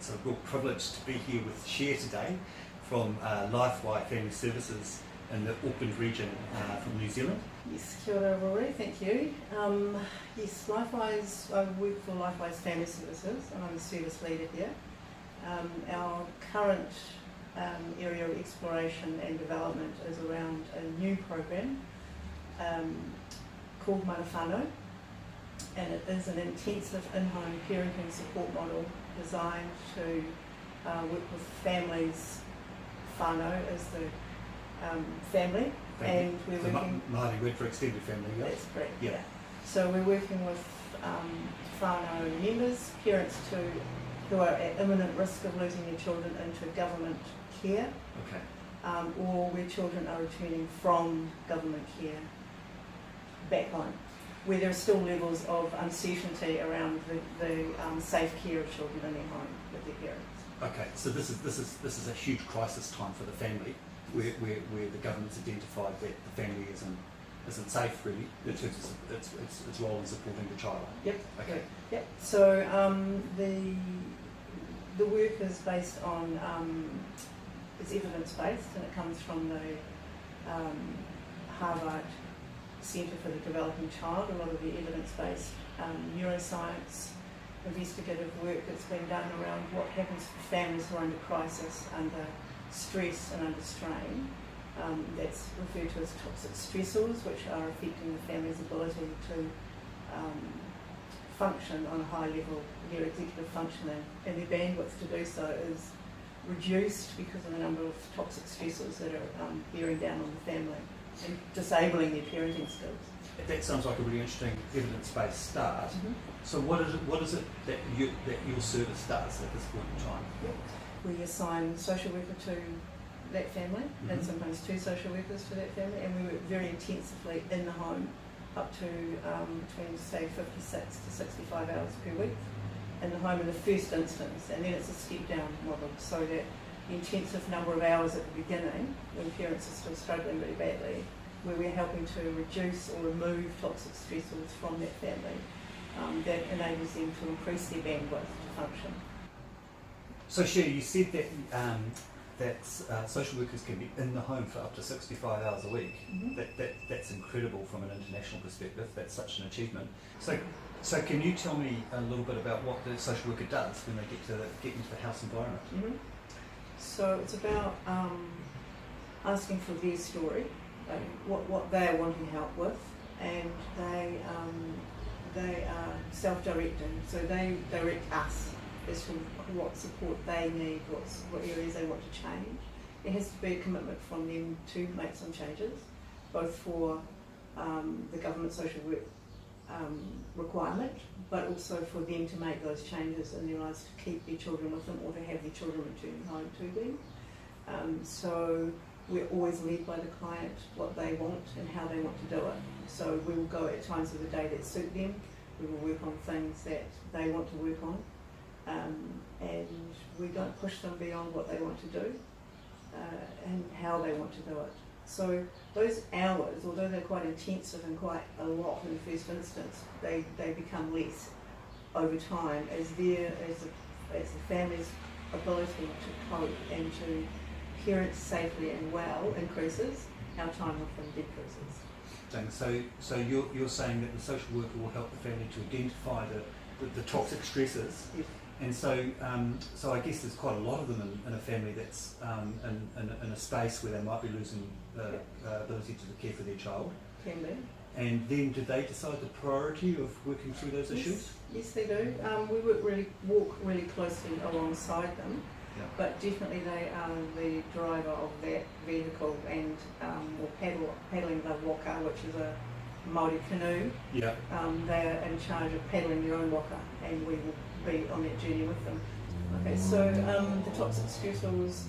it's a real privilege to be here with Cher today from LifeWire Family Services in the Auckland region from New Zealand. Yes, kia ora Rory, thank you. Yes, I work for LifeWire's Family Services and I'm the service leader here. Our current area of exploration and development is around a new program called Mana Whānau, and it is an intensive in-home parenting support model designed to work with families. Whānau is the family, and we're working... Māori word for extended family, yeah? That's correct, yeah. Yeah. So we're working with whānau members, parents who are at imminent risk of losing their children into government care, Okay. or where children are returning from government care back home, where there are still levels of uncertainty around the safe care of children in their home with their parents. Okay, so this is a huge crisis time for the family, where the government's identified that the family isn't safe really in terms of its role in supporting the child. Yep. Okay. Yep. So the work is based on it's evidence based, and it comes from the Harvard Centre for the Developing Child. A lot of the evidence based neuroscience investigative work that's been done around what happens for families who are under crisis, under stress and under strain. That's referred to as toxic stressors, which are affecting the family's ability to function on a high level, their executive functioning, and their bandwidth to do so is reduced because of the number of toxic stressors that are bearing down on the family and disabling their parenting skills. That sounds like a really interesting evidence-based start. Mm-hmm. So what is it that your service does at this point in time? We assign a social worker to that family, Mm-hmm. and sometimes two social workers to that family, and we work very intensively in the home up to between say 56 to 65 hours per week in the home in the first instance, and then it's a step down model so that the intensive number of hours at the beginning when parents are still struggling really badly, where we're helping to reduce or remove toxic stressors from that family, that enables them to increase their bandwidth to function. So Cher, you said that social workers can be in the home for up to 65 hours a week. Mm-hmm. That's incredible from an international perspective. That's such an achievement. So can you tell me a little bit about what the social worker does when they get into the house environment? Mm-hmm. So it's about asking for their story, what they are wanting help with, and they are self-directing. So they direct us as to what support they need, what areas they want to change. There has to be a commitment from them to make some changes, both for the government social work requirement, but also for them to make those changes in their lives to keep their children with them or to have their children return home to them. So we're always led by the client, what they want and how they want to do it. So we will go at times of the day that suit them. We will work on things that they want to work on, and we don't push them beyond what they want to do and how they want to do it. So those hours, although they're quite intensive and quite a lot in the first instance, they become less over time as the family's ability to cope and to parent safely and well increases, our time with them decreases. So you're saying that the social worker will help the family to identify the toxic stresses. Yes. And so I guess there's quite a lot of them in a family that's in a space where they might be losing the ability to care for their child. Can be. And then do they decide the priority of working through those issues? Yes, they do. We walk really closely alongside them, Yeah. but definitely they are the driver of that vehicle and paddling the waka, which is a Māori canoe. Yeah. They are in charge of paddling their own waka, and we will be on that journey with them. Okay, so the toxic stressors,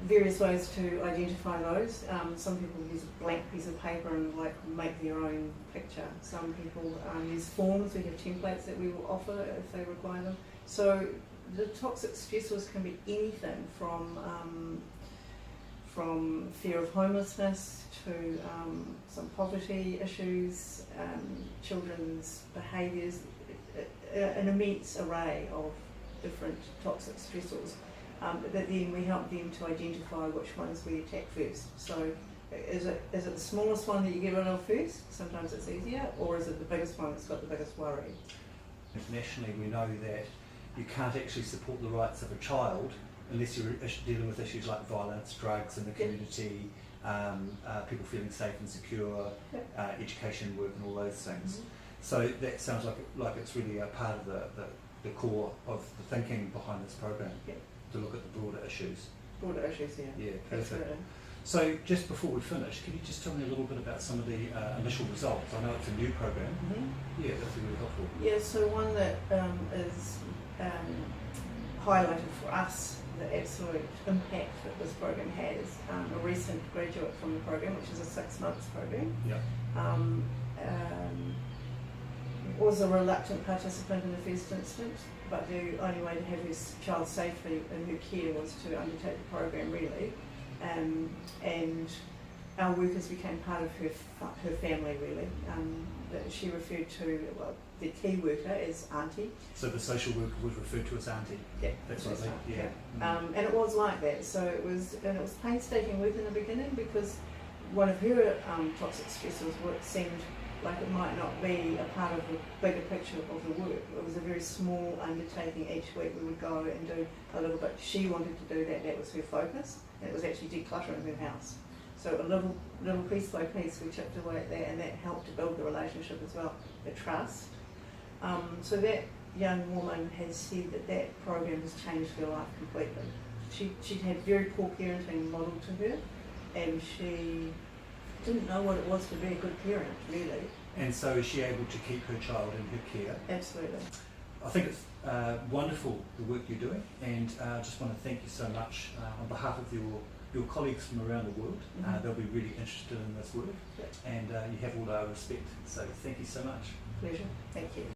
various ways to identify those. Some people use a blank piece of paper and make their own picture. Some people use forms. We have templates that we will offer if they require them. So the toxic stressors can be anything from fear of homelessness to some poverty issues, children's behaviours, an immense array of different toxic stressors, but then we help them to identify which ones we attack first. So is it the smallest one that you get rid of first? Sometimes it's easier, or is it the biggest one that's got the biggest worry? Internationally, we know that you can't actually support the rights of a child unless you're dealing with issues like violence, drugs in the community, people feeling safe and secure, education, work, and all those things. Mm-hmm. So that sounds like it's really a part of the core of the thinking behind this program, to look at the broader issues. Broader issues, yeah. Yeah, perfect. Absolutely. So just before we finish, can you just tell me a little bit about some of the initial results? I know it's a new program. Mm-hmm. Yeah, that'd be really helpful. Yeah, so one that is highlighted for us, the absolute impact that this program has, a recent graduate from the program, which is a 6 months program, Yeah. was a reluctant participant in the first instance, but the only way to have his child safely in her care was to undertake the program, really. And our workers became part of her family, really. That she referred to, well, the key worker as Auntie. So the social worker was referred to as Auntie. Yeah, That's right. Yeah. and it was like that. So it was painstaking work in the beginning, because one of her toxic stressors seemed like it might not be a part of the bigger picture of the work. It was a very small undertaking. Each week we would go and do a little bit. She wanted to do that. That was her focus. And it was actually decluttering her house. So a little piece by piece we chipped away at that, and that helped to build the relationship as well, the trust. So that young woman has said that program has changed her life completely. She'd had very poor parenting modelled to her, and she didn't know what it was to be a good parent, really. And so is she able to keep her child in her care? Absolutely. I think it's wonderful, the work you're doing, and I just want to thank you so much on behalf of your colleagues from around the world. Mm-hmm. They'll be really interested in this work, Yep. and you have all our respect. So thank you so much. Pleasure. Thank you.